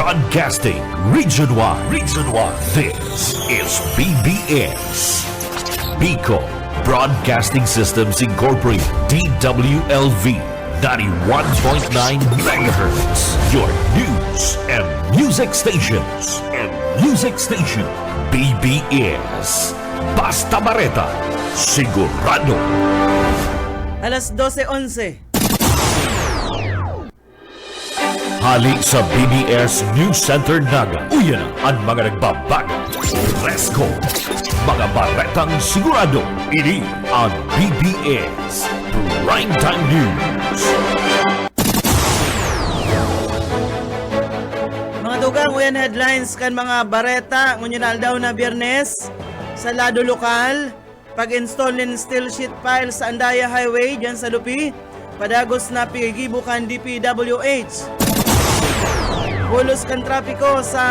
Broadcasting Region 1. This is BBS. Bicol Broadcasting Systems Incorporated. DWLV 91.9 MHz. Your news and music stations. BBS. Basta Bareta. Sigurado. Alas 12:11. Hali sa BBS News Center Naga. Uyan ang mga nagbabago. Fresco. Mga baretang sigurado. Ini ang BBS Primetime News. Mga dugang, uyan headlines kan mga bareta. Ngunyan aldaw na Biyernes sa lado lokal. Pag-install ng steel sheet pile sa Andaya Highway dyan sa Lupi. Padagos na pigibukan DPWH. Bulos kan trapiko sa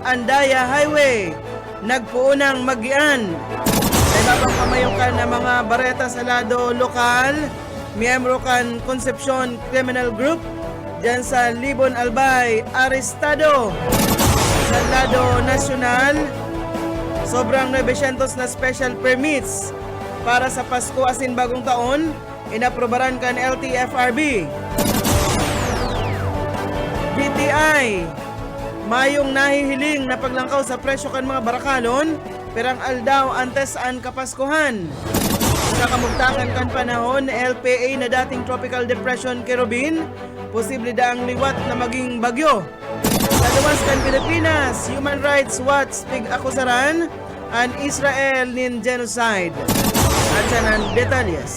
Andaya Highway. Nagpuunang magian. Sa ibabang pamayukan ng mga bareta sa lado lokal, miyembro kan Concepcion Criminal Group dyan sa Libon Albay, arestado. Sa lado nasyonal, sobrang 900 na special permits para sa Pasko asin bagong taon, inaprobaran kan LTFRB. DTI, mayong nahihiling na paglangkaw sa presyo kan mga barakalon, perang aldaw antes an kapaskuhan. Sa kamugtakan kan panahon, LPA na dating Tropical Depression Kerubin, posible daang liwat na maging bagyo. Sa luwas kan Pilipinas, Human Rights Watch pig-akusaran an Israel nin genocide. At siya ng detalyes.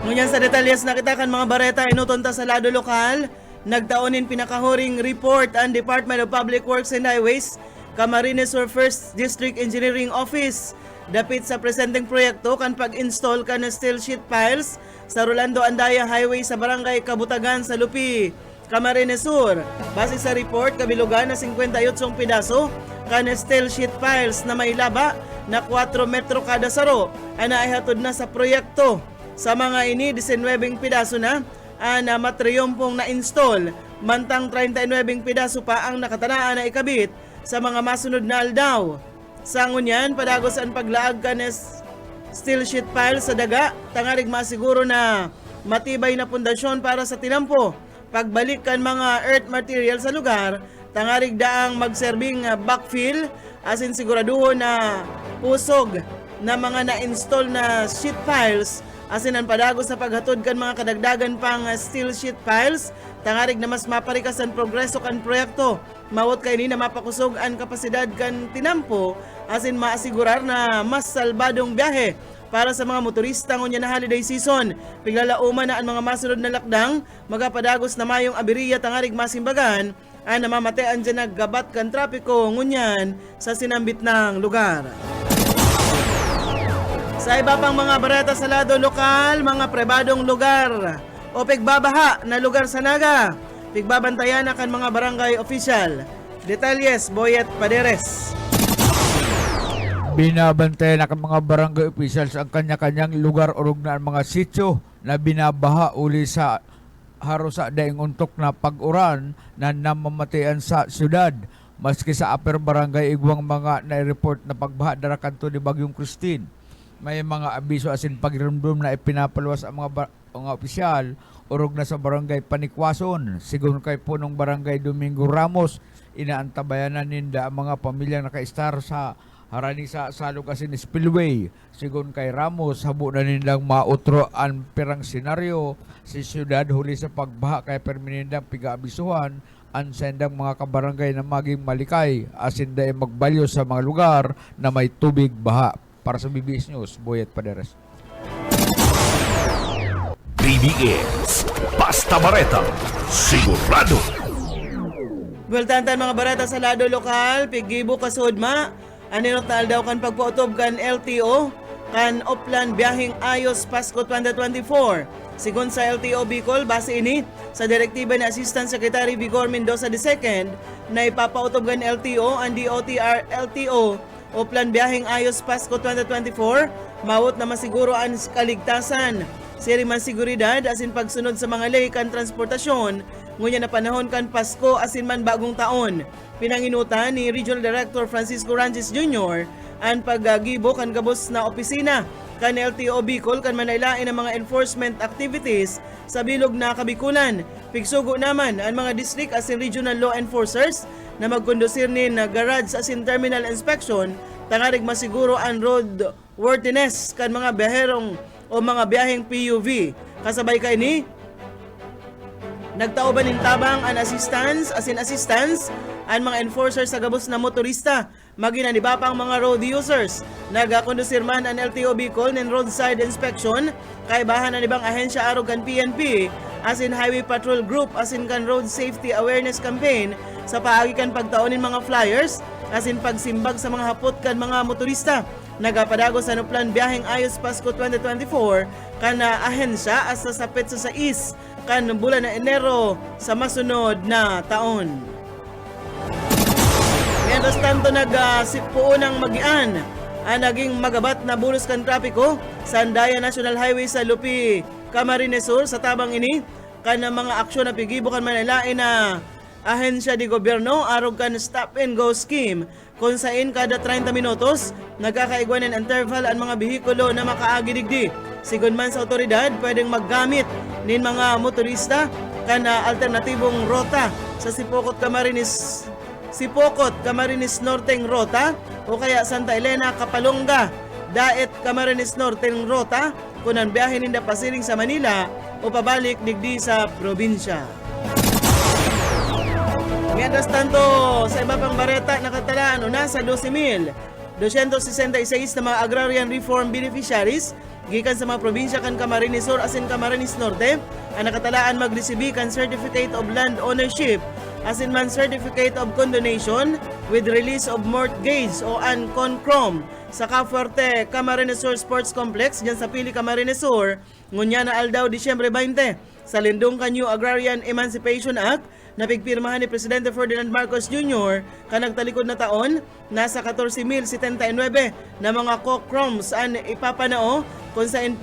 Ngunyan sa detalyes nakita kan mga bareta inutunta sa lado lokal, nagtaonin pinakahuring report ang Department of Public Works and Highways, Camarines Sur 1st District Engineering Office, dapit sa presenteng proyekto kan pag-install kan steel sheet piles sa Rolando Andaya Highway sa Barangay Kabutagan sa Lupi, Camarines Sur. Base sa report, kabilugan na 58 pidaso kan steel sheet piles na may laba na 4 metro kada saro ang naihatod na sa proyekto. Sa mga ini, 19 pidaso na ang matriyumpong na-install, mantang 39 pidaso pa ang nakatanaan na ikabit sa mga masunod na aldaw. Sa ngunyan, padagos ang paglaag ka ng steel sheet pile sa daga, tangarig masiguro na matibay na pundasyon para sa tinampo. Pagbalik kan mga earth material sa lugar, tangarig daang magserbing backfill, asin siguraduho na pusog na mga na-install na sheet piles, asin ang padagos sa paghatod kan mga kadagdagan pang steel sheet piles, tangarig na mas maparikas ang progreso kan proyekto. Mawot kay ni na mapakusog ang kapasidad kan tinampo, asin maasigurar na mas salbadong biyahe para sa mga motorista ngunyan na holiday season. Piglalauman na ang mga masunod na lakdang, magapadagos na mayong abiriya tangarig masimbagan, ang namamatean dyan naggabat kan trapiko ngunyan sa sinambit ng lugar. Sa iba pang mga bareta sa lado lokal, mga pribadong lugar o pigbabaha na lugar sa Naga, pigbabantayan na kan mga barangay official. Detalyes, Boyet Paderes. Binabantayan na kan mga barangay officials ang kanya-kanyang lugar o na mga sityo na binabaha uli sa harusa daing untok na pag-uran na namamatayan sa syudad. Maski sa upper barangay igwang mga na-report na pagbaha dara kanto ni Bagyong Christine. May mga abiso asin pagirumdum na ipinapaluwas ang mga opisyal urog na sa barangay Panikwason. Sigun kay punong barangay Domingo Ramos, inaantabayanan ninda ang mga pamilyang naka-star sa harani sa salog asin spillway. Sigun kay Ramos, habo na nilang mautro ang pirang senaryo si syudad huli sa pagbaha kay perminindang piga-abisuhan ang sendang mga kabarangay na maging malikay asin dahil magbalyo sa mga lugar na may tubig baha. Para sa BBS News, Boyet Paderes. BBS Basta Bareta. Sigurado. Bultantan mga bareta sa lado lokal, pigibo kasudma, aninot na aldaw kan pagpautob kan LTO, kan Oplan Biyahing Ayos Pasko 2024. Sigon sa LTO Bicol, base ini sa direktiba ni Assistant Secretary Vigor Mendoza II na ipapautob kan LTO ang DOTR LTO o Plan Biyahing Ayos Pasko 2024, mawot na masiguro ang kaligtasan siri man seguridad asin pagsunod sa mga lay kan transportasyon ngunya na panahon kan Pasko asin man bagong taon. Pinanginutan ni Regional Director Francisco Ranges Jr. ang paggibo kan gabos na opisina kan LTO Bicol kan manailain ang mga enforcement activities sa bilog na Kabikulan. Pigsugo naman ang mga district asin regional law enforcers na magkondusir nin garage asin terminal inspection tangarig masiguro ang road worthiness kan mga biyaherong o mga biyaheng PUV. Kasabay kay ni nagtao ba nin tabang ang assistance ang mga enforcers sa gabos na motorista maginaniba pang mga road users. Nagakondusir man ang LTO Bicol nin roadside inspection kay bahan na ibang ahensya arog kan PNP asin Highway Patrol Group asin kan Road Safety Awareness Campaign sa paagi kan pagtaonin mga flyers asin pagsimbag sa mga hapot kan mga motorista. Nagapadago sa plan biyaheng ayos Pasko 2024 kan ahensya asa sa petsa sa kan bulan na Enero sa masunod na taon. Mientras tanto nagsipuo ng Magian ang naging magabat na bulos kan trapiko sa Andaya National Highway sa Lupi, Camarines Sur sa tabang ini kan mga aksyon na pigibo kan manalain na ahensya di gobyerno arog kan stop and go scheme kung saan kada 30 minutos nagkakaigwanan interval ang mga behikulo na makaagi-digdi. Sigon man sa otoridad pwedeng maggamit nin mga motorista kan alternatibong rota sa Sipokot Camarines Norteng Rota o kaya Santa Elena Kapalonga Daet Camarines Norteng Rota kung ang biyahe ninda pasiling sa Manila o pabalik digdi sa probinsya. Mientras tanto, sa iba pang bareta nakatalaan o nasa 12,266 na mga agrarian reform beneficiaries gikan sa mga probinsya kan Camarines Sur asin Camarines Norte ang nakatalaan magresibi kan Certificate of Land Ownership asin man Certificate of Condonation with release of mortgage o an CONCROM sa Cafuerte Camarines Sur Sports Complex dyan sa Pili Camarines Sur ngunya na aldaw Disyembre 20 sa lindong kan New Agrarian Emancipation Act na pigpirmahan ni Presidente Ferdinand Marcos Jr. kanagtalikod na taon, nasa 14,079 na mga COCROMs ang ipapanao kung saan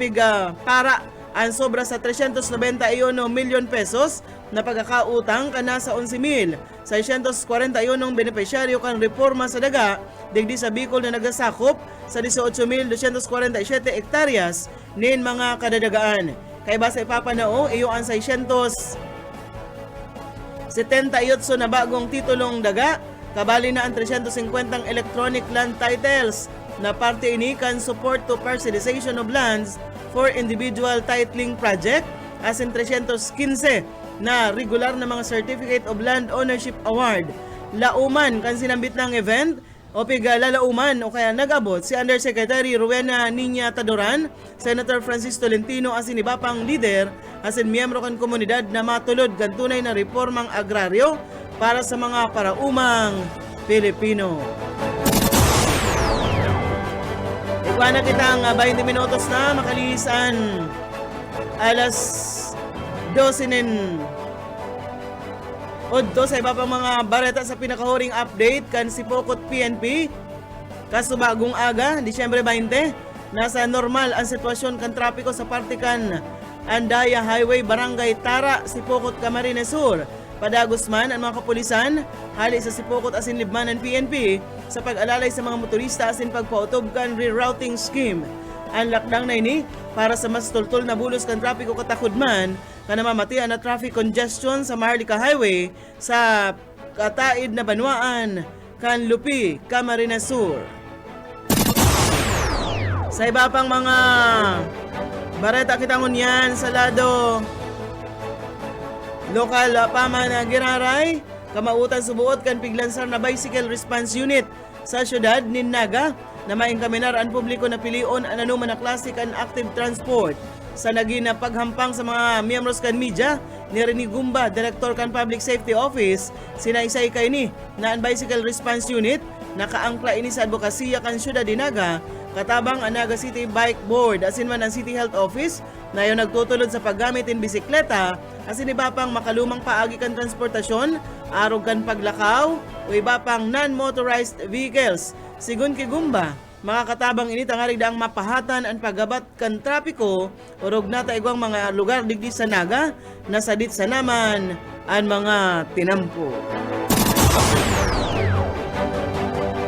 para ang sobra sa 391 milyon pesos na pagkakautang ka nasa 11,641 benepisyaryo kan reforma sa daga digdi sa Bicol na nagasakop sa 18,247 hektaryas nin mga kadadagaan. Kay basa ipapanao, iyo ang 678 na bagong titulong daga, kabali na ang 350 electronic land titles na parte ini kan support to parcelization of lands for individual titling project asin 315 na regular na mga Certificate of Land Ownership Award. Lauman kan sinambit ng event o lalauman o kaya nagabot si Undersecretary Rowena Niña Tadoran, Senator Francis Tolentino asin iba pang leader asin miyembro kan komunidad na matulod kan tunay na reformang agraryo para sa mga paraumang Pilipino. Ikuha na kitang 20 minutos na makalisan alas 12 Odto sa iba pang mga bareta sa pinakahuring update kan Sipokot PNP. Kaso bagong aga, Disyembre 20, nasa normal ang sitwasyon kan trapiko sa parte kan Andaya Highway, Barangay Tara, Sipokot, Camarines Sur. Padagos man ang mga kapulisan, hali sa Sipokot asin libmanan PNP sa pag-alalay sa mga motorista asin pagpautob kan rerouting scheme. Ang lakdang na ini para sa mas tultol na bulos kan trapiko katakudman kana mamatian na traffic congestion sa Maharlika Highway sa kataid na banwaan kan Lupi, Camarines Sur. Sa iba pang mga bareta kitangon yan sa lado lokal paman na giraray kamautan subuot kan piglansar na bicycle response unit sa syudad ni Naga na maingkaminar ang publiko na pilion ang anuman na klase kan active transport. Sa naging na paghampang sa mga miyembros kan media ni Rene Gumba, Director kan Public Safety Office, sinaysay kay ni na ang Bicycle Response Unit nakaangkla ini sa advokasya kan syudad ni Naga katabang ang Naga City Bike Board asin man ang City Health Office na yung nagtutulod sa paggamit in bisikleta asin iba pang makalumang paagi kan transportasyon arog kan paglakaw o iba pang non-motorized vehicles. Sigun kay Gumba, mga katabang ini tangarig daang mapahatan ang pagabat kan trapiko urog na taigwang mga lugar digdi sa Naga nasadit sa naman ang mga tinampo.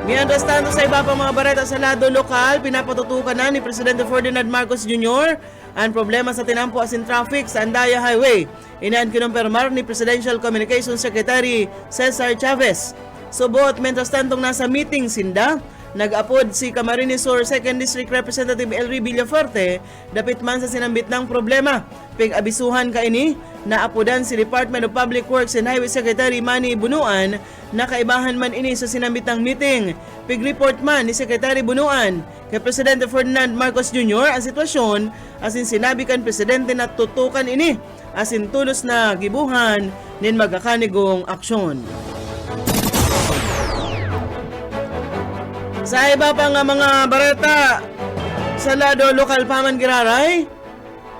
Mientras tanto sa iba pang mga bareta sa lado lokal, pinapatutukan na ni Presidente Ferdinand Marcos Jr. ang problema sa tinampo asin traffic sa Andaya Highway. Inaan kinumpirmar ni Presidential Communications Secretary Cesar Chavez. Subot, mientras tantong nasa meeting sinda, nag-apod si Camarines Sur 2nd District Representative Elry Villafuerte dapit man sa sinambit ng problema. Pig-abisuhan ka ini, naapodan si Department of Public Works and Highway Secretary Manny Bunuan na kaibahan man ini sa sinambit ng meeting. Pig-report man ni Secretary Bunuan kay Presidente Ferdinand Marcos Jr. ang sitwasyon asin sinabi kan Presidente na tutukan ini asin tulos na gibuhan nin magakanigong aksyon. Sa iba pa nga mga bareta sa lado lokal paman Giraray,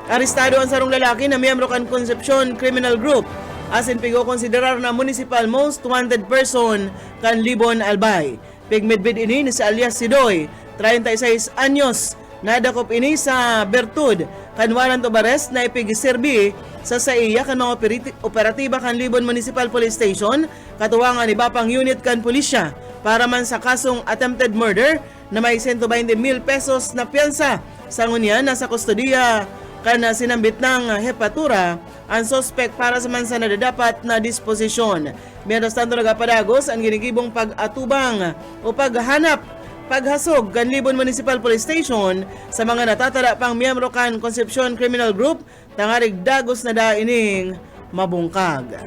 arestado ang sarong lalaki na miyembro kan Concepcion Criminal Group asin pigo konsiderar na municipal most wanted person kan Libon Albay. Pigmidbid ini ni si alias Sidoy, 36 anyos, nadakop ini sa Bertud kan warrant of arrest na ipigiserbi sa iya kan mga operatiba kan Libon Municipal Police Station katuwangan ni Bapang Unit kan Pulisya para man sa kasong attempted murder na may 120,000 pesos na piyansa. Sa ngunyan, nasa kustodiya kan sinambit ng hepatura ang suspect para sa man sa nadadapat na disposisyon. Mientras tanto nagapadagos ang ginigibong pag-atubang o paghasog kan Libon Municipal Police Station sa mga natatala pang miyembro kan Concepcion Criminal Group tangarig dagos na daining mabungkag.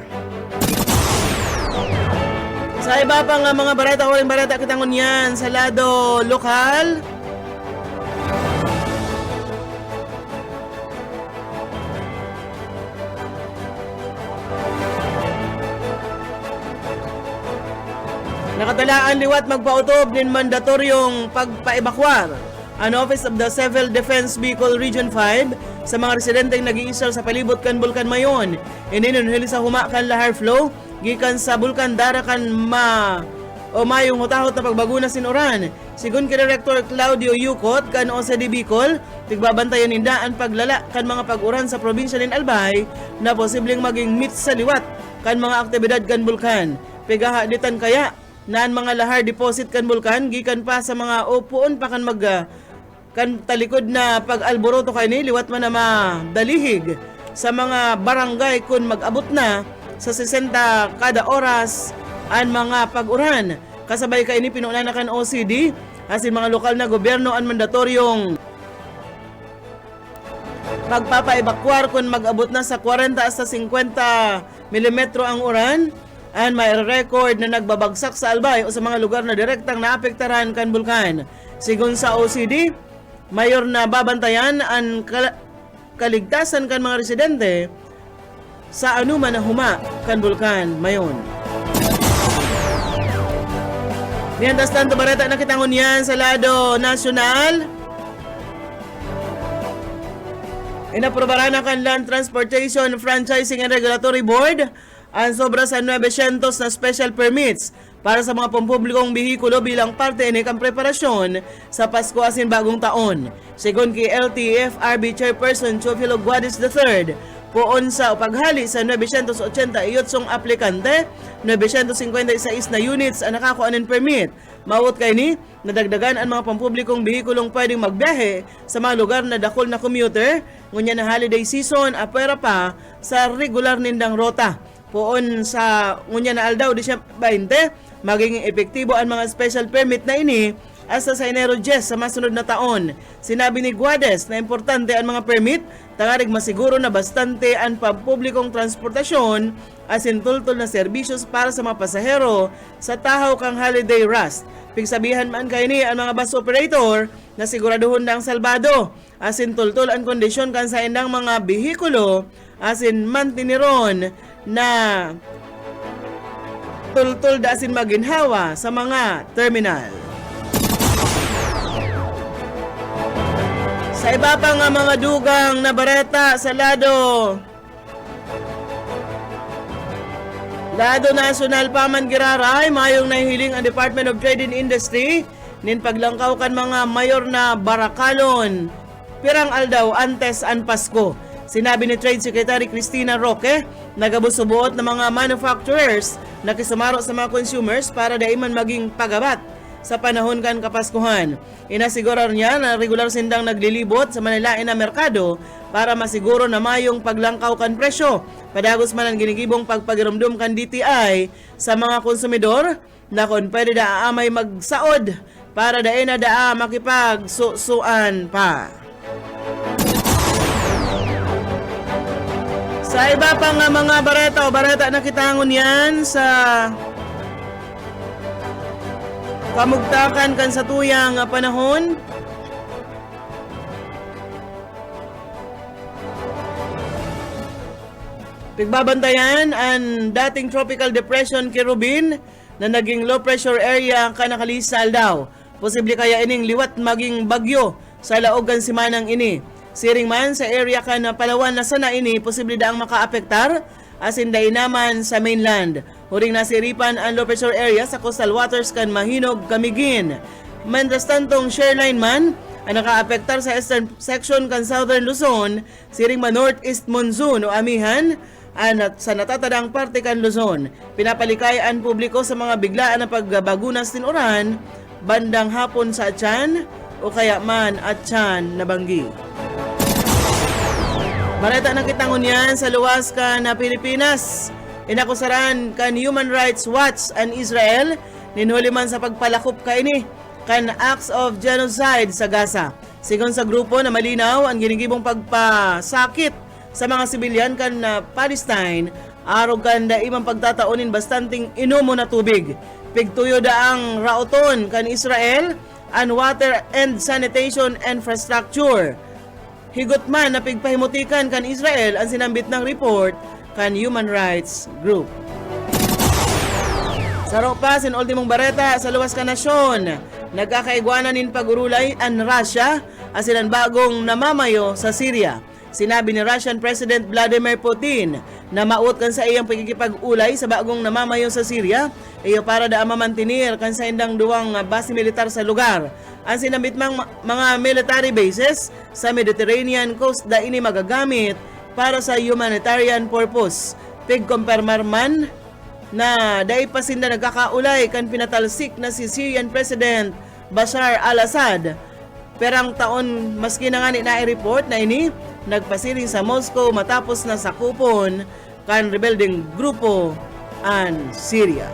Sa iba pang mga bareta o bareta kitangon yan sa lado lokal. Nakatalaan liwat magpautob nin mandatoryong pagpaebakwar ang Office of the Civil Defense Bicol Region 5 sa mga residenteng nag-iisal sa palibot kan Bulkan Mayon. Ininunhili sa huma kan lahar flow gikan sa Bulkan Dara kan mayong hutahot na pagbaguna sinuran. Sigun kay Director Claudio Yucot kan OCD Bicol, tigbabantayan nindaan paglala kan mga pag-uran sa probinsya nin Albay na posibleng maging meet sa liwat kan mga aktibidad kan Bulkan. Pigahaditan kaya naan mga lahar deposit kan Bulkan gikan pa sa mga upuon pa kan kan talikod na pag-alboroto kay ni liwat man na madalihig sa mga barangay kun mag-abot na sa 60 kada oras ang mga pag-uran. Kasabay kay ni pinuna kan OCD asin mga lokal na gobyerno ang mandatoryong magpapaibakwar kung mag-abot na sa 40 hasta 50 mm ang uran and may record na nagbabagsak sa Albay o sa mga lugar na direktang naapektaran kan Bulkan. Sigun sa OCD, mayor na babantayan ang kaligtasan kan mga residente sa anuman na huma kan Bulkan Mayon. Mientras tanto bareta nakitangon yan sa lado nasyonal. Inaprobaran na kan Land Transportation Franchising and Regulatory Board ang sobra sa 900 na special permits para sa mga pampublikong bihikulo bilang parte ni kang preparasyon sa Pasko asin bagong taon. Sigon kay LTFRB Chairperson Chofilo Guadis III, poon sa paghali sa 988 aplikante, 956 na units ang nakakuha ng permit. Mawot kay ni, nadagdagan ang mga pampublikong bihikulong pwedeng magbiyahe sa mga lugar na dakol na commuter, ngunya na holiday season, apera pa sa regular nindang rota. Poon sa ngunya na aldaw di siya 20, magiging epektibo ang mga special permit na ini hasta sa Enero 10 sa masunod na taon. Sinabi ni Guades na importante ang mga permit, tangarig masiguro na bastante ang pampublikong transportasyon asin tultol na serbisyos para sa mga pasahero sa tahaw kang holiday rush. Pigsabihan man kay ni ang mga bus operator na siguraduhon na ang salbado asin tultol ang kondisyon kan sa indang mga bihikulo asin mantiniron na tultol da asin maginhawa sa mga terminal. Sa iba pa nga mga dugang na bareta sa lado nasyonal paman Giraray, mayong nahihiling ang Department of Trade and Industry nin paglangkaw kan mga mayor na barakalon. Pirang aldaw antes an Pasko. Sinabi ni Trade Secretary Cristina Roque, nagabusubuot ng mga manufacturers na kisumaro sa mga consumers para daiman maging pagabat sa panahon kan Kapaskuhan. Inasigurar niya na regular sindang naglilibot sa manilain na merkado para masiguro na mayong paglangkaw kan presyo. Padagos man ang ginigibong pagpagirumdum kan DTI sa mga konsumidor na kung pwede aamay magsaod para dain na makipagsusuan pa. Sa iba pang mga bareta na kitangon yan sa kamugtakan kan sa tuyang panahon. Pigbabantayan ang dating tropical depression Kirubin na naging low pressure area kanakalisal daw. Posible kaya ining liwat maging bagyo sa laog kan simanang ini. Siring man sa area kan Palawan na sana ini, posible daang makaapektar asin day naman sa mainland. Huring nasiripan ang low pressure area sa coastal waters kan Mahinog, Camiguin. Mientras tantong shoreline man ang nakaapektar sa eastern section kan Southern Luzon, siring man northeast monsoon o amihan sa natatadang parte kan Luzon. Pinapalikay ang publiko sa mga biglaan na pagbagunas tinuran bandang hapon sa Atyan o kaya man Atyan na Banggi. Bareta na kitangon yan sa luwas kan na Pilipinas. Inakusaran kan Human Rights Watch an Israel ninhuli man sa pagpalakop kaini kan acts of genocide sa Gaza. Sigon sa grupo na malinaw ang ginigibong pagpasakit sa mga sibilyan kan Palestine, arog kan daimang pagtataonin bastanting inumo na tubig. Pigtuyo daang raoton kan Israel an water and sanitation infrastructure. Higot man na pigpahimutikan kan Israel ang sinambit ng report kan Human Rights Group. Saro pa sin ultimong bareta sa luwas kan nasyon. Nagkakaigwanan nin pagurulay ang Russia asin ang bagong namamayo sa Syria. Sinabi ni Russian President Vladimir Putin na maut kan sa iyang pagkikipag-ulay sa bagong namamayo sa Syria, iyo para da mamantinir kan sa indang duwang base militar sa lugar. Ang sinambit mga military bases sa Mediterranean coast da ini magagamit para sa humanitarian purpose. Pigkompermar man na dai pasinda nagkakaulay kan pinatalsik na si Syrian President Bashar al-Assad. Perang taon maski na nga ni na-report na ini nagpasiling sa Moscow matapos na sakupon kan rebelding grupo an Syria.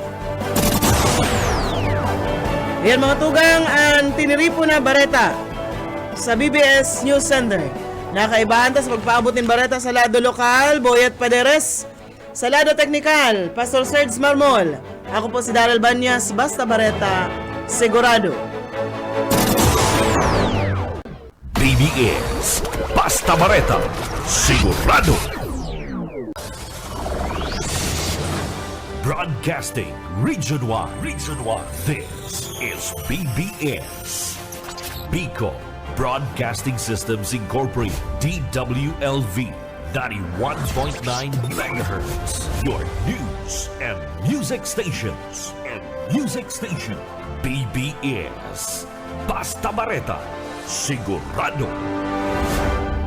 Yan mga tugang ang tiniripo na bareta sa BBS News Center. Nakaibahan ta sa pagpaabot ng bareta sa lado lokal, Boyet Paderes. Sa lado teknikal, Pastor Serge Marmol. Ako po si Daryl Banyas, basta bareta, sigurado. BBS Basta Bareta, sigurado. Broadcasting Region 1. This is BBS. Bicol Broadcasting Systems Incorporated, DWLV, 91.9 MHz. Your news and music stations. BBS Basta Bareta, sigurado.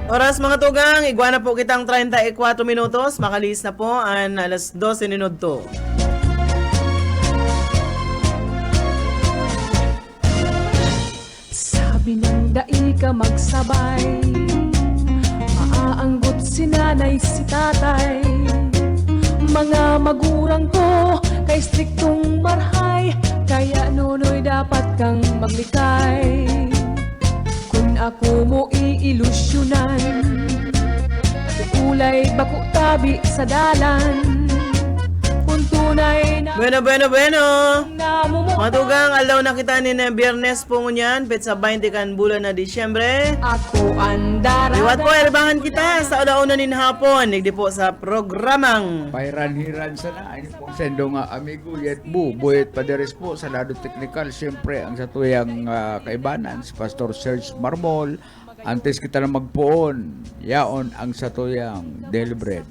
Oras mga tugang, igwana po kitang 34 minutos. Makalis na po ang alas 12 minuto. Sabi ng dai ka magsabay, maaanggot si nanay si tatay. Mga magurang ko kay striktong marhay, kaya nunoy dapat kang maglikay. Kung ako mo iilusyonan, ulay bako tabi sa dalan. Kung tunay na Bueno. namumuhay, Matugang, alaw na kita ni na Biyernes po ngunyan, petsa 20 kan bulan na Disyembre. ako ang daraga. Iwat po, erbahan kita sa alauna nin hapon. Nigdi po sa programang Pairan-hiran sana. Ini po sendo nga amigo yet bu. Boyet Paderes po sa lado teknikal. Siyempre ang sa tuyang kaibanan si Pastor Serge Marmol. Antes kita na magpuon, yaon ang sa tuyang daily bread.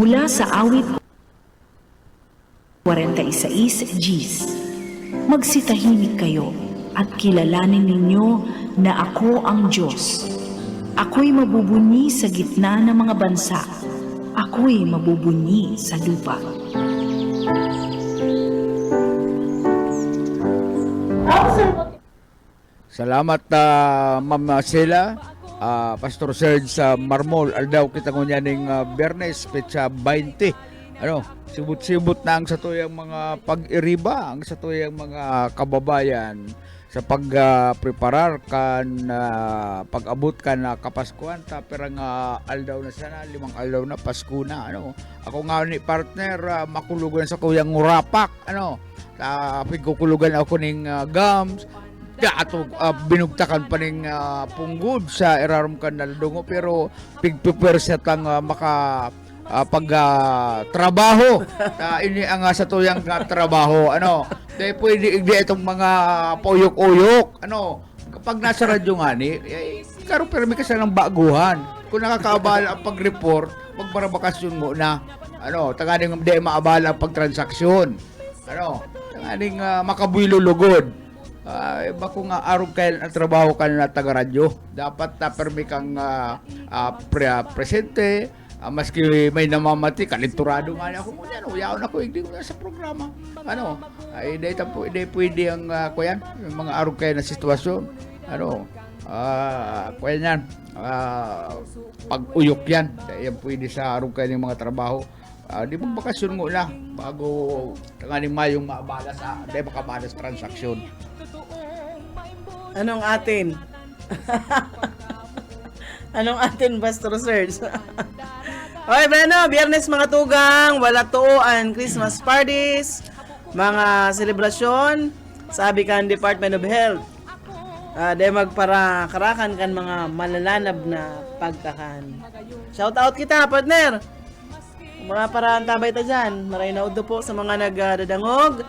Mula sa awit 46 Gs. Magsitahimik kayo at kilalanin ninyo na ako ang Diyos. Ako'y mabubunyi sa gitna ng mga bansa. Ako'y mabubunyi sa lupa. Salamat Ma'am Sheila, Pastor Serge sa Marmol. Aldaw kita ko niya ng Bernes, petsa 20. Ano, sibut-sibut na ang satuyang mga pag-iriba, ang satuyang mga kababayan sa pag-preparar kan pag-abot kan na kapaskuhan ta perang aldaw na sana 5 aldaw na Pasko na ano. Ako nga ni partner makulugan sa kuyang ngurapak ano. Pigkukulugan ako ning gums. Ato binugtakan pa ning punggod sa irarom kan naldungo pero pigpiperset ang maka trabaho ini ang sa tuyang trabaho ano dahil pwede itong mga pauyok-uyok ano kapag nasa radyo nga ni karon pero may kasi ng baguhan kung nakakaabala ang pag-report magbarabakasyon mo na ano tanganing di maabala ang pagtransaksyon ano tanganing makabuylo-lugod bako nga arog kayo ang trabaho ka na taga-radyo dapat permi kang presente maski may namamati kalinturado nga ako muna no yaon ako hindi ko na sa programa ano hindi pwede ang kuyan yung mga arog kayo na sitwasyon ano kuyan yan pag-uyok yan pwede sa arog kayo ng mga trabaho di magbakasyon mo na bago tanganing mayong maabala sa di makabala sa transaksyon. Anong atin? Anong atin, Pastor Serge? Okay, bueno, Biyernes mga tugang, wala tuuan, Christmas parties, mga selebrasyon, sabi kan Department of Health. Dahil magpara karakan kan mga malalanab na pagkakan. Shout out kita, partner! Mga paraan tabay ta dyan. Maray na udo po sa mga nagdadangog.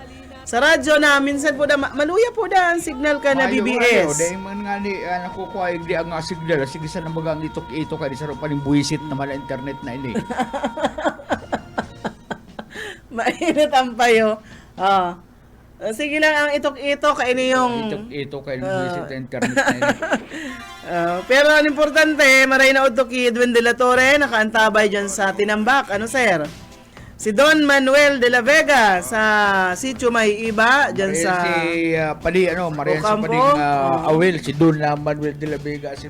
Sa radyo na, minsan po da, maluya po da ang signal ka na BBS. Dahil man nga ni, nakukuha, hindi ang signal. Sige sa nabagang itok-ito ka, di sa pa rin buwisit naman ang internet na ini. Mainit ang payo. Sige lang ang itok-ito, kaini yung... Itok-ito ka, buwisit ang internet na ini. Pero ang importante, maray na udo ki Edwin de la Torre, nakaantabay dyan sa Tinambak. Ano, sir? Si Don Manuel de la Vega sa Sitio May Iba diyan sa si Pali Marian si Pading Awil si Don Manuel de la Vega si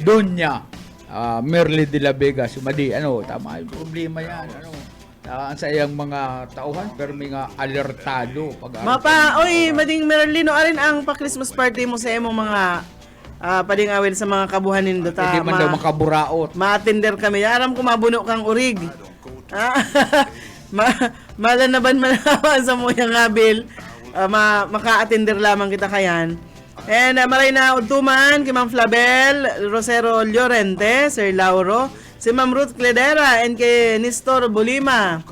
Donya Merly de la Vega si Madi tama yung problema yan ang sayang mga tauhan pero may nga alertado pag oy Mading Merlino arin ang pa-Christmas party mo sa imong mga Pading Awil sa mga kabuhanin do ta hindi man daw makaburaot ma-attender kami aram ko mabuno kang urig. Malanaban sa muyang ngabil maka-attender lamang kita kayan and maray na utuman kay Ma'am Flabel Rosero Llorente, Sir Lauro, si Ma'am Ruth Cledera and kay Nestor Bolima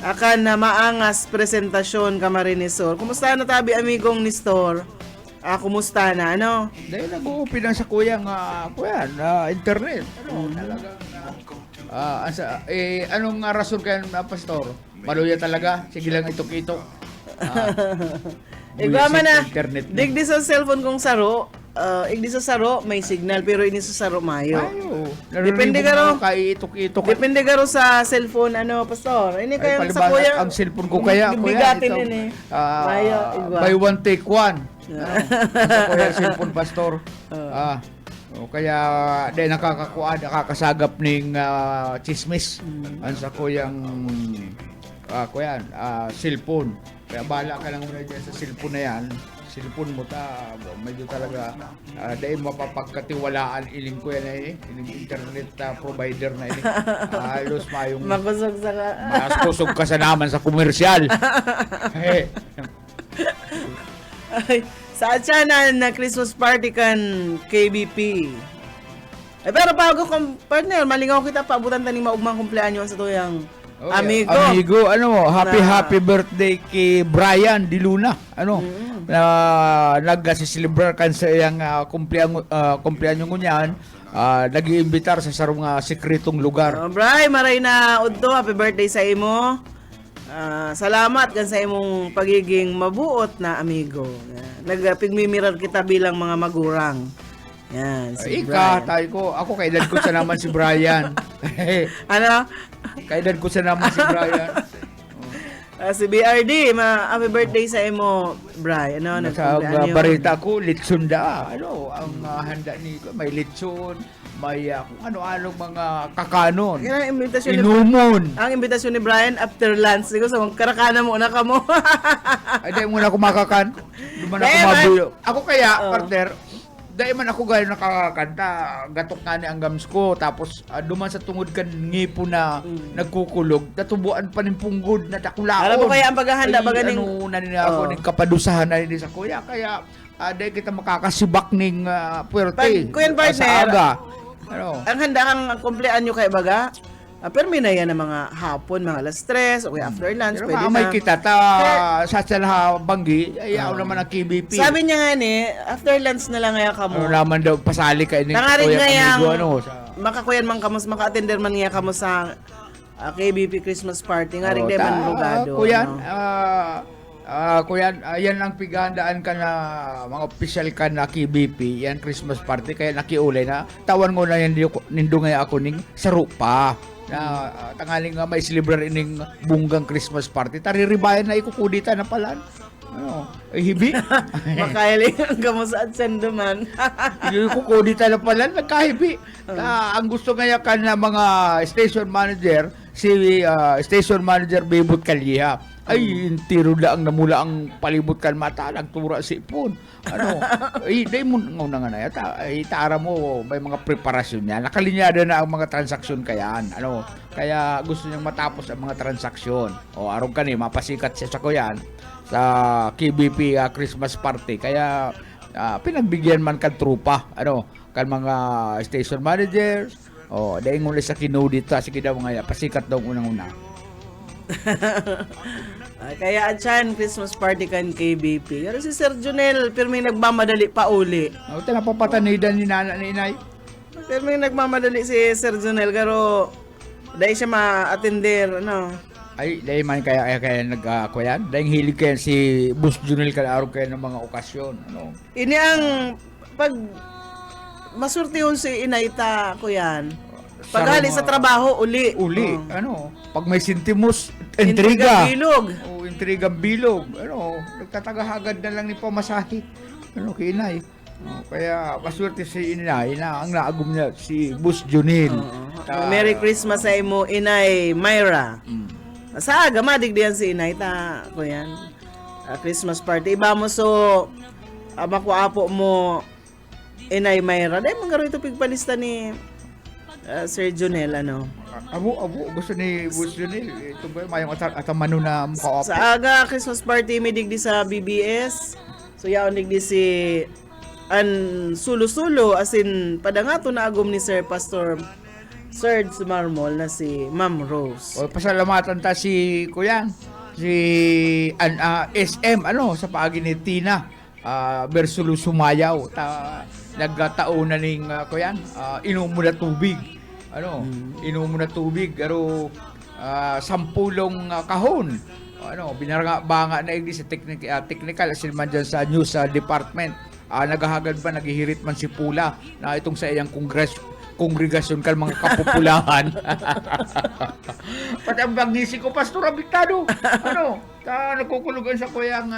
akan na maangas presentasyon Camarinesor. Kumusta na tabi amigong Nestor? Kumusta na ano? Dahil nag-uupi lang sa kuyang internet talagang anong rason kayo Pastor? Maluya talaga? Sige lang itok-itok. Igwa man na, digdi sa cellphone kong saro, igdi sa saro, may signal, pero ini sa saro mayo. Depende garo, itok-itok. Depende garo sa cellphone, Pastor. Ini kaya sa kuya. Ang cellphone ko kaya, bigatin ini. Mayo, igwa. Buy one, take one. Sa kuya cellphone, Pastor. Kaya dahil nakakasagap ng chismis ang sa kuyang cellphone. Kaya bahala ka lang muna dyan sa cellphone na yan. Cellphone mo medyo talaga dahil mapapagkatiwalaan iling ko yan iling internet provider na ini. Halos mayong makusog ka sa naman sa komersyal. Ay, saan siya na Christmas party kan KBP? Pero bago kong partner, malingaw kita paabutan taning maugmang kumpleanyo sa tuyang amigo. Happy birthday kay Brian Di Luna. Nag-celebrate kan sa iyang kumpleanyo ngunyan nag-iimbitar sa sarong sikretong lugar. Bray, maray na udto, happy birthday sa imo. Salamat kan sa imong pagiging mabuot na amigo. Nagpigmimirar kita bilang mga magurang. Yan, si Brian. Tayo ko. Ako kailan ko sa naman si Brian. Ano? Kailan ko sa naman si Brian. Si BRD, happy birthday sa imo, Brian. Ano, Sa nagkumpleanyo. barita ko, litson da. Ang handa nito, may litson, may kung ano-anong mga kakanon. Yan ang imbitasyon ni Inumon. Ang imbitasyon ni Brian after lunch. Siguro sa karakana mo na ka mo. Ay, dahil muna ako makakan. Duman ako Dahil man. mabuyo. Ako kaya, partner, dahil man ako gaya nakakakanta, gatok nga ni ang gams ko, tapos duman sa tungod kan ngipo na nagkukulog, natubuan pa ng punggod na takulaon. Alam mo kaya ang paghahanda, Ay, baganing... ano, nanina ako, ng kapadusahan na hindi sa kuya, kaya dahil kita makakasibak ng puwerte. Kuya partner, sa aga. Ano? Ang handa kang kumpleanyo kay baga. Pero may na yan ng mga hapon, mga alas 3, o kaya after lunch, Pero pwede maamay na. kita, sa salaha banggi, ayaw naman ang KBP. Sabi niya nga ni, after lunch na lang nga ka mo. Ano naman daw, pasali ka ini. Nangarin nga yang, sa... makakuyan man kamo, maka-attender man nga kamo sa KBP Christmas party. Nga rin di man rugado. Kuyan, no? kuyan, yan ang pighandaan ka na mga official ka na KBP, yan Christmas party, kaya nakiulay na, tawan ko na yan nindo nga ako ning sarupa na tangaling nga may celebrar ining bunggang Christmas party, tariribayan na ikukudita na pala. Ano, ay hibi? Makaili ang kamo sa adsendo man. Ikukudita na pala, nagkahibi. Ang gusto nga ka na mga station manager, si station manager Bebot Kalyeha, ay tiro lang namula ang palibot kan mata nagtura si ipon dahil mo nga na yata ay tara mo may mga preparasyon niya, nakalinyada na ang mga transaksyon kayaan kaya gusto niyang matapos ang mga transaksyon arong kani mapasikat siya sa kuyan sa KBP Christmas party, kaya pinagbigyan man kan trupa kan mga station managers dahil ngunit sa kinudita sige daw nga pasikat daw unang-una. Kaya atyan Christmas party kan KBP. Pero si Sir Junel, pero may nagmamadali pa uli. Ito napapatanidan ni nana ni inay. Pero may nagmamadali si Sir Junel, pero dahil siya ma-attender, Ay, dahil man kaya nagkuyan. Dahil hilig kaya si Boss Junel araw kaya ng mga okasyon. Ini ang pag masurtihon si Inaita ko yan. Pag sa trabaho, uli. Pag may sintimos, intriga. Bilog. Intrigang bilog. Nagtatagahagad na lang ni pamasahe. Kinay. Kaya maswerte si inay na ang naagum niya si Boss Junil. Merry Christmas sa imo, Inay Myra. Sa aga, madigdiyan si Inay, ko yan. Christmas party. Iba mo so, makuapo mo, Inay Myra. Dahil mga ito pigpalista ni Sir Junel, Abo, gusto ni Boss Junil. Ito ba mayong atamano na mukha sa aga, Christmas party, may digdi sa BBS. So, yaon digdi si Sulo-Sulo, as in, padangato na agom ni Sir Pastor Serge Marmol na si Ma'am Rose. Pasalamatan ta si Kuya, si SM, sa paagi ni Tina, Bersulu Sumayaw, nagkataon na ning Kuya, inom mo na tubig. Inom mo na tubig, pero 10 kahon. Binaranga na igdi sa technical, asin man dyan sa news department. Naghahagad ba, naghihirit man si Pula na itong sa iyang kongregasyon kan mga kapupulahan. Pati ang bagnisi ko, Pastor Abitado. Nagkukulugan sa kuyang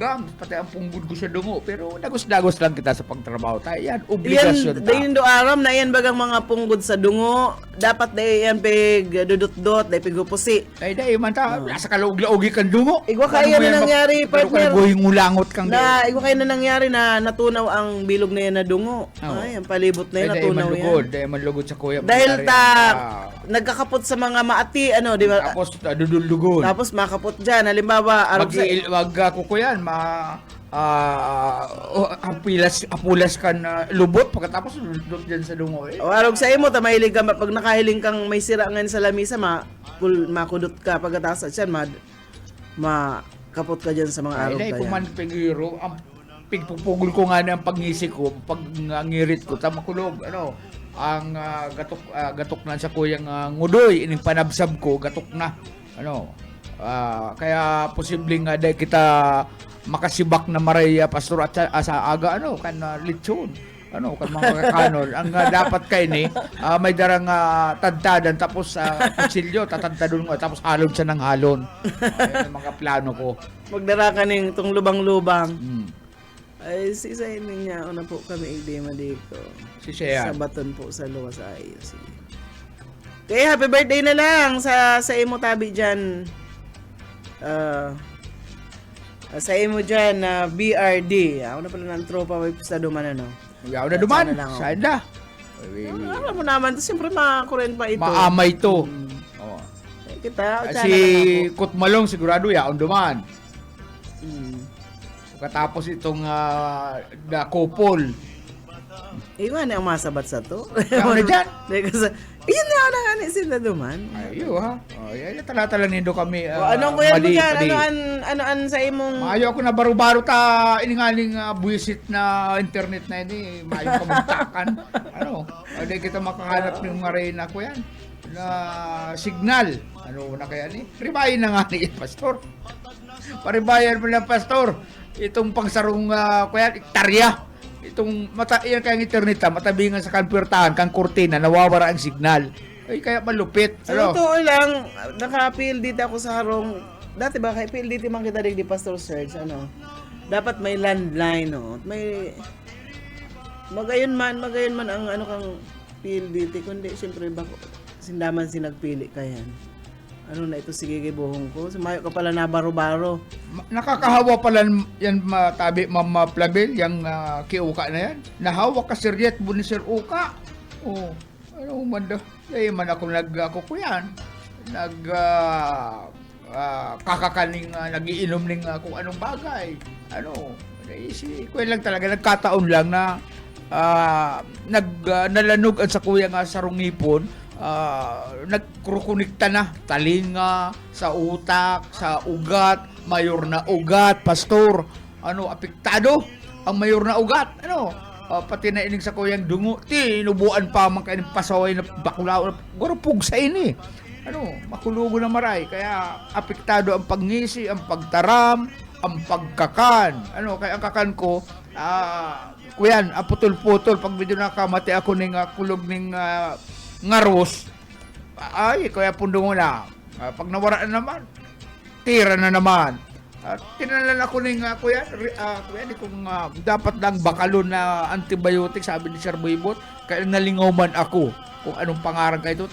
gams, pati ang punggod ko sa dungo. Pero dagos-dagos lang kita sa pagtrabaho tayo. Yan, obligasyon ta. Dayin do aram na yan bagang mga punggod sa dungo. Dapat dahi yan pig dudot-dot, dahi pig hupusi. Ay, dahi man ta, nasa kalaugi kan dungo. Igwa kaya na nangyari, partner. Pero ngulangot kang igwa kaya na nangyari na natunaw ang bilog na yan na dungo. Ay, ang palibot na yan, natunaw yan. Dahil man lugod sa kuya. Dahil nagkakapot sa mga maati, di ba? Tapos dudul-dugon. Tapos makapot dyan. Halimbawa, wag kukuyan, apulas kan lubot pagkatapos dudul dyan sa dungo. Arog sa imo, mahilig ka, pag nakahiling kang may sira ngayon sa lamisa, makudot ka pagkatapos at yan, makapot ka dyan sa mga arog Ay, kaya. kuman pegiro, pigpupugol ko nga ang pangisi ko, pag ngirit ko, tamakulog, ang gatok na sa kuyang ngudoy, ining panabsab ko, gatok na, kaya posibleng nga dahil kita makasibak na maray pastor at sa aga, kan lechon, kan mga kakanol, ang dapat kay ni, may darang tadtadan, tapos kutsilyo, tatadtadon mo, tapos halon siya ng halon. Ayan ang mga plano ko. Magdara ka ning tong lubang-lubang. Hmm. Ay, sisayin niya, una po kami igdima dito. Si Sean. Sa baton po sa luwas sa IOC. Kaya happy birthday na lang sa imo tabi dyan. Sa imo dyan na BRD. Ako na pala ng tropa, may pista duman Yaw na duman. Sana lang, Saan na? Alam mo naman, siyempre makakurent pa ito. Maamay to. Oh. Kita, Si Kutmalong sigurado yaon duman. Katapos itong couple. Iwan na ang masabat sa to. Yaon na dyan. Iyan na ako na sila duman. Ayo ha. Oh, yan tala-tala nindo kami. Anong kuya mo dyan? Ano sa imong... Maayo ako na baro-baro ta iningaling buwisit na internet na ini. Maayo ka magtakan. Hindi kita makahanap ng marina ko yan. Na signal. Ano na kaya ni? Ribayin na nga ni Pastor. Paribayan mo lang, Pastor. Itong pangsarong kuya, iktarya. Itong yan kayang internet matabingan sa kanpirtahan, kang kurtina, nawawara ang signal. Ay, kaya malupit. Sa totoo lang, naka-appeal dito ako sa harong. Dati ba, kay appeal dito man kita di Pastor Serge, dapat may landline, may magayon man ang kang appeal dito, kundi siyempre ba, sindaman sinagpili ka yan. Na ito, sige buhong ko. Sumayo ka pala na baro-baro. Nakakahawa pala yan matabi, Mama Plabel, yung kiuka na yan. Nahawa ka Sir Jet, buni Sir Uka. Oh, man daw. Eh, man ako ko yan. Kakakaning, nagiinom ning kung anong bagay. Kuya lang talaga, nagkataon lang na nalanog sa kuya nga sa rungipon. Nagkukunikta na talinga sa utak, sa ugat, mayor na ugat, Pastor. Apektado ang mayor na ugat. Pati na ining sa kuyang dungo, tinubuan pa man kaning pasaway na bakulaw, gurupog sa ini. Makulugo na maray, kaya apektado ang pagngisi, ang pagtaram, ang pagkakan. Kaya ang kakan ko, kuyan, putol-putol pag medyo nakamati ako ning kulog ning ngaros, ay, kaya pundo mo na. Pag nawara na naman, tira na naman. Tinalan ako ng kuya, di kung dapat lang bakalon na antibiotic, sabi ni Sir Buibot, kaya nalingaw man ako kung anong pangarang kayo.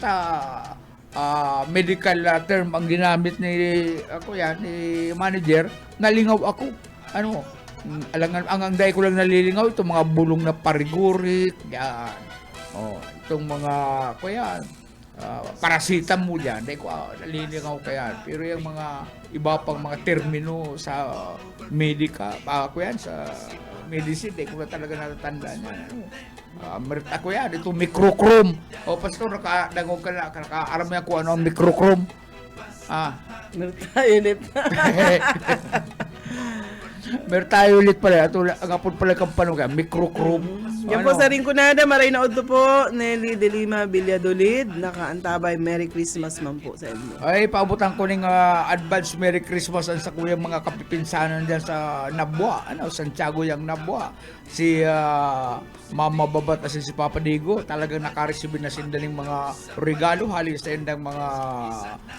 Medical term ang ginamit ni ni manager, nalingaw ako. Ang day ko lang nalilingaw, itong mga bulong na parigurit, yan. Itong mga kuya, parasitam mo dyan, hindi ko nalilingaw kaya. Pero yung mga iba pang mga termino sa medika, kuya, sa medicine, hindi ko na talaga natatandaan yan. Ako yan, ito microchrome. Pastor, nakadangog ka na, nakaaram yan kung ano ang microchrome. Mertayolit. Mertayolit pala, ito ang apod pala kang panong microchrome. Yan po sa Rinconada, maray na udto po, Nelly de Lima Villadolid, nakaantabay, Merry Christmas man po sa inyo. Ay, paabutan ko ng advance Merry Christmas sa kuyang mga kapipinsanan dyan sa Nabwa, Santiago yung Nabwa. Si Mama Babat at si Papa Digo, talagang nakareceive na sindaling mga regalo, halos sa indang mga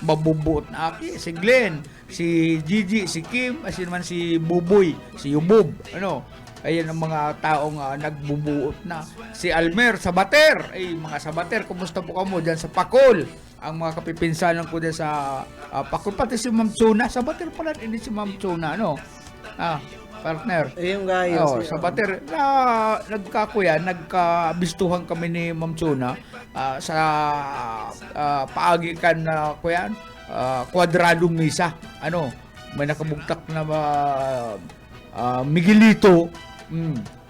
mabubuot na aki. Si Glenn, si Gigi, si Kim, as naman si Buboy, si Yubob, ayan ang mga taong nagbubuot na. Si Almer, Sabater. Mga Sabater, kumusta po kamo dyan sa Pakol? Ang mga kapipinsanan ko dyan sa Pakol. Pati si Ma'am Chona. Sabater pala, hindi si Ma'am Chona, partner. Yung gayo. Sabater, nagkabistuhan kami ni Ma'am Chona sa paagikan na kuyan, kwadradong misa. May nakabugtak na Miguelito.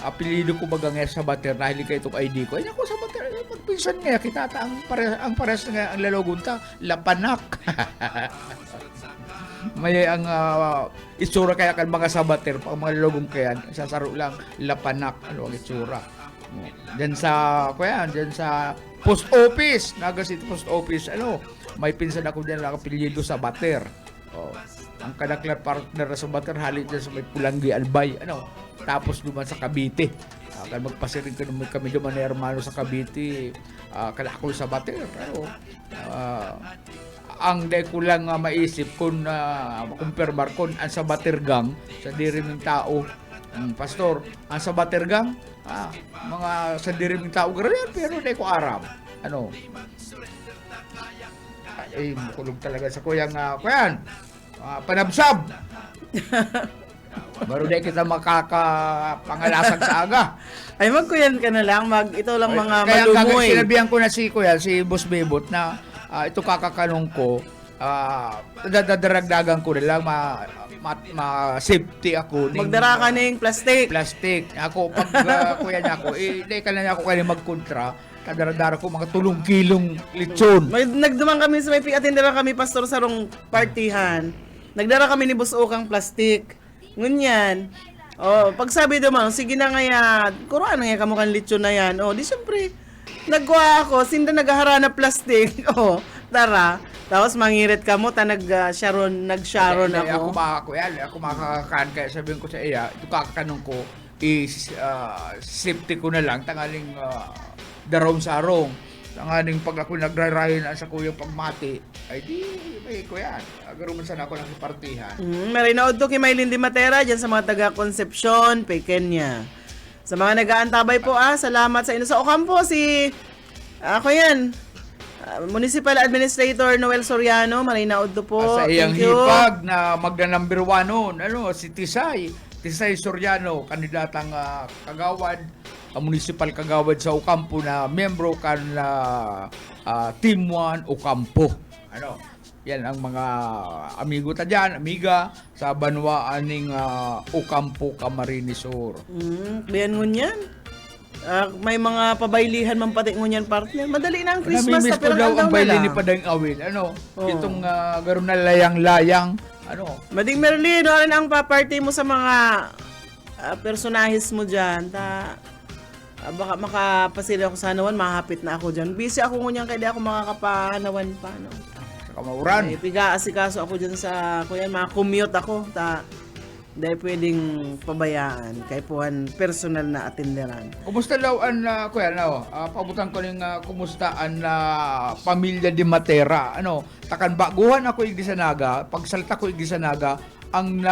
Apelido ko baga nga Sabater, dahil ka itong ID ko. Ay, ako Sabater, magpinsan nga, kita ang pares nga ang lalogunta, Lapanak. may ang itsura kaya kan mga sabater, pag mga logong kayan, sasaro lang, lapanak, ang itsura. Diyan sa, diyan sa post office, Naga City Post Office, may pinsan ako diyan na kapilyedo sa bater. Ang kadaklar partner sa bater, halit dyan sa may Pulanggi Albay, tapos duman sa Cavite. Kan magpasirin kami duman na hermano sa Cavite, kalakol sa bater. Ang day ko lang maisip kung makumpirmar kung ang sa batergang sa diriming tao, pastor, ang sa batergang mga sa diriming tao ganyan, pero day ko aram makulog talaga sa kuyang panabsab. Baro day kita makakapangalasag sa aga. Ay, magkuyan ka na lang. Ito lang mga Kaya malumoy. sinabihan ko na si Boss Bebot na ito kakakanong ko, dadaragdagan ko na lang, ma-safety ako. Magdara ka ng plastic. Ako, pag kuya niya ako, hindi ka na niya ako kaya magkontra, kadaradara ko mga 3 kilong lechon. Nagduman kami sa may atindera kami, pastor, sa rong partihan. Nagdara kami ni Boss Okang plastic. Ngunyan. Pag sabi naman, sige na nga yan, kuruan nga kamukhan lechon na yan. Di siyempre, nagwa ako, sinda nagahara na plastic. Tara. Tapos mangirit ka mo, nag-sharon ako. Ako makakakaan, kaya sabihin ko sa iya, ito kakakanong ko, safety ko na lang, tangaling darom sarong. Tangaling pag ako nagrarayon sa kuyang pagmati, ay di, may ko yan. Agaruman sana ako ng partihan. Marinood to kay Maylin Di Matera, dyan sa mga taga-Concepcion, Pequeña. Sa mga nag-aantabay po, salamat sa inyo. Sa Ocampo, ako yan, Municipal Administrator Noel Soriano, marinood to po. Sa iyang Thank you. hipag na magna-number 1 noon, si Tisay Soriano, kandidatang kagawad, municipal kagawad sa Ocampo na membro kan Team 1 Ocampo. Yan ang mga amigo ta dyan, amiga sa banwaan ng Ocampo, Camarines Sur. Bayan ngunyan. May mga pabaylihan man pati ngunyan, partner. Madali na ang Christmas Namimiss na ko pero daw ang baili na ni Padang Awil. Itong gano'n na layang-layang. Mading Merlin, ano ang paparty mo sa mga personahes mo dyan? Baka makapasili ako sa Hanawan, mahapit na ako dyan. Busy ako ngunyan kaya di ako makakapahanawan pa. Sa Kamauran. Piga-asikaso ako dyan sa, mga commute ako. Dahil pwedeng pabayaan kay puhan personal na atinderan. Kumusta daw ang pabutan ko ng kumusta ang pamilya Di Matera? Takan baguhan ako igdi sa Naga, pagsalta ko igdi sa Naga, ang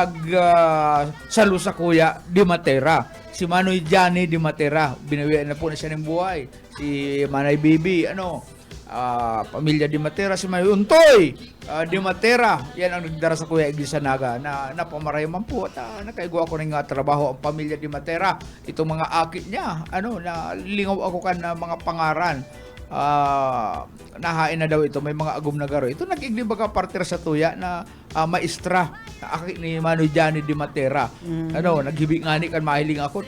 salo sa kuya Di Matera. Si Manoy Johnny Di Matera, binawian na po na siya ng buhay. Si Manay Bibi, pamilya Di Matera, si Manoy Untoy Di Matera, yan ang nagdara sa Kuya Iglesia Naga na napamarayaman po at nakaigo ako ng trabaho ang pamilya Di Matera. Itong mga akit niya, na lingaw ako kan na mga pangaran. Nahain na daw ito, may mga agum na garo. Ito nag-igli baga partner sa tuya na maestra na akit ni Manoy Johnny Di Matera. Naghibi nga ni kan mahiling ako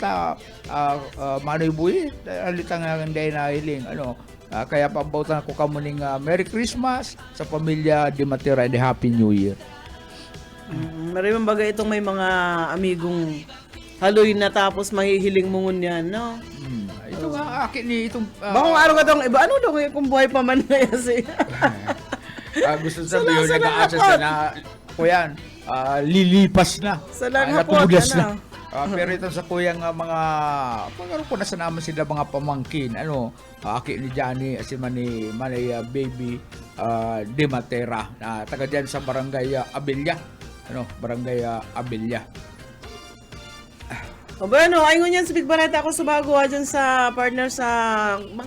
Manoy Buhi, alitang nga hindi nahiling. Kaya pabautan ko kamuning Merry Christmas sa pamilya Di Matera and Happy New Year. Maraming bagay itong may mga amigong haloy na tapos mahihiling mo ngunyan, no? Ito nga akin ni itong Bakong araw ka itong iba, ano daw kung buhay pa man na yan gusto sabihin nag-aasa siya na kuyan, lilipas na. Natubudas na. Pero ito sa kuyang mga ko nasa naman sila mga pamangkin, aki ni Johnny, si Manay Baby Di Matera, na taga dyan sa Barangay Abella. Barangay Abella. Ayun yan sa Big Barata ako subago dyan sa partner sa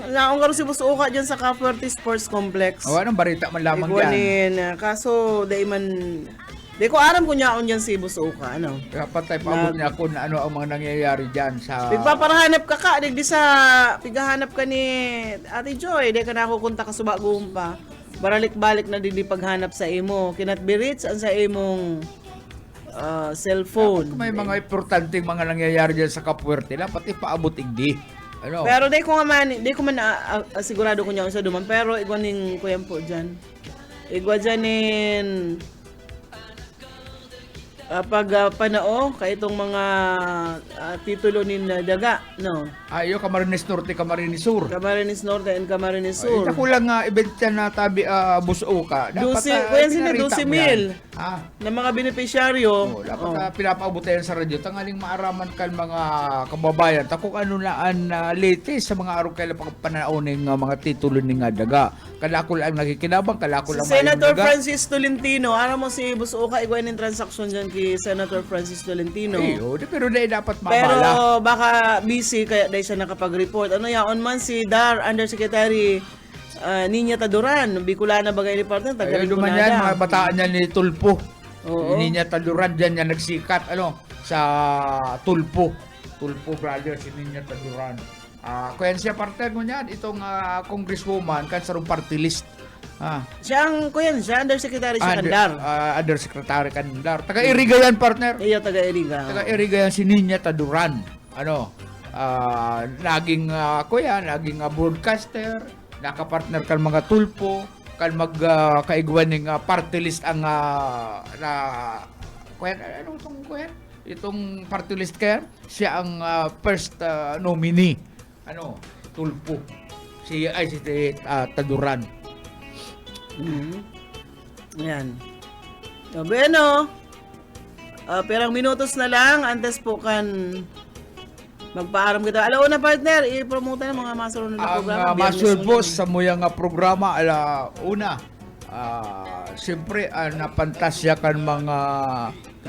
naong garo si Boss Uka dyan sa Capuerte Sports Complex. Anong barita man lamang dyan? Kaso, di ko aram kung yaon dyan si Boss Uka, Dapat tayo paabot niya kung ano ang mga nangyayari dyan sa... Pigpaparahanap ka, di sa pigahanap ka ni Ate Joy, di ka nakukunta ka subagong pa. Baralik-balik na di paghanap sa imo. Kinatbirits ang sa imong cellphone. May mga importanteng mga nangyayari dyan sa Capuerte na pati paabot igdi. Pero di ko man sigurado ko niya sa duman, pero igwaning kuyan po dyan. Igwa dyan panao kay itong mga titulo ni Daga, no? Ayo Camarines Norte, Camarines Sur. Camarines Norte and Camarines Ay, Sur. ako lang event yan na tabi buso ka. Kuya sila, 12 mil Ah, na mga benepisyaryo. dapat pinapaabot yan sa radyo. Tangaling maaraman kan mga kababayan. Takong ano laan latest sa mga araw kailan panauning mga titulo ni nga Daga. Kala ko lang nakikinabang, kala ko lang Si Senator mayong Daga. Francis Tolentino, ara mo si Busuka igwain ng transaksyon dyan kay Senator Francis Tolentino. Pero dahil dapat Pero mabala. baka busy kaya dahil siya nakapag-report. Ano yaon man si DAR Undersecretary Niña Taduran, Bicolana Bagay Department, taga Ayun duman yan, mga Bicolana. bataan yan ni Tulpo. Oo. Hindi niya Taduran dyan yan nagsikat sa Tulpo. Tulpo brothers, hindi niya Taduran. Kaya siya partner mo niyan, itong congresswoman, kansarong party list. Siya ang kuyan, siya Undersecretary siya Kandar. Undersecretary Kandar. Taga-Iriga yan, partner. Iyo taga Eriga. Taga-Iriga yan si Niña Taduran. Naging naging broadcaster, nakapartner kan mga Tulpo, kan kaigwan ng party list ang itong party list kaya siya ang first nominee Tulpo si Taduran. Yan. Bueno. Perang minutos na lang antes po kan magpaaram kita. Alauna partner, i-promote na mga masunod na programa. Ang Masul Boss sa muyang programa una siyempre napantasya kan mga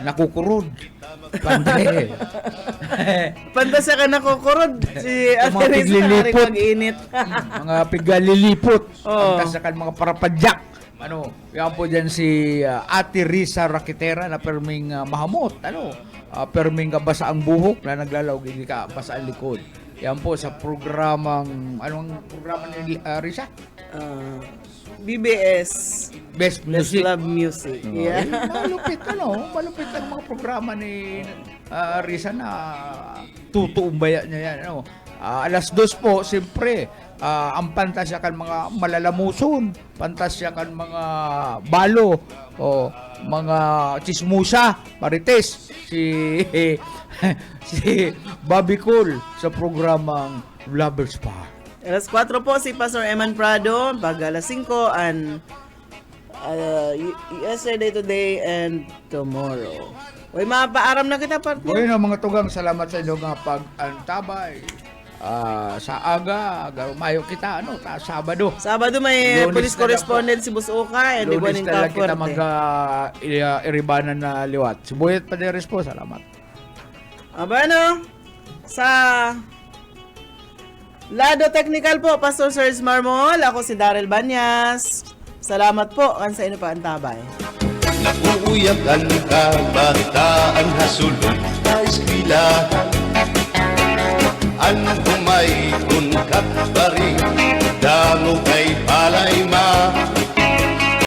nakukurod. Pantay. Pantasya ka nakukurod. Si Mga Ate Riz piglilipot. mag-init. Mga pigalilipot. Oo. Pantasya kan mga parapadyak. Yan po dyan si Ate Risa Raquetera na perming mahamot. Perming basa ang buhok na naglalawag hindi ka basa ang likod. Yan po sa programang, anong programa ni Risa? BBS. Best Best Music. Love Music. Yeah. Malupit ang mga programa ni Risa na tutuumbaya niya yan. Alas 2 po, siyempre, ang pantasya kan mga malalamuson, pantasya kan mga balo, mga chismusa, marites, si Bobby Cool sa programang Lovers Pa. Alas 4 po si Pastor Eman Prado, pag alas 5 and yesterday, today, and tomorrow. Uy, mapaaram na kita, partner. Bueno, mga tugang, salamat sa inyo nga pag-antabay. Sa aga, mayo kita, Sabado. Sabado may Lunes police na lang correspondent si Busuka and Lunes Iguaning na lang kita Kaforte. iribanan na liwat. Si Buyet Paderes po, salamat. Abano, sa Lado Technical po, Pastor Serge Marmol, ako si Daryl Banyas. Salamat po, kan sa inyo pa antabay. Nakuuyakan ka, balitaan hasulod na eskwelahan. Ang humay kun kat bari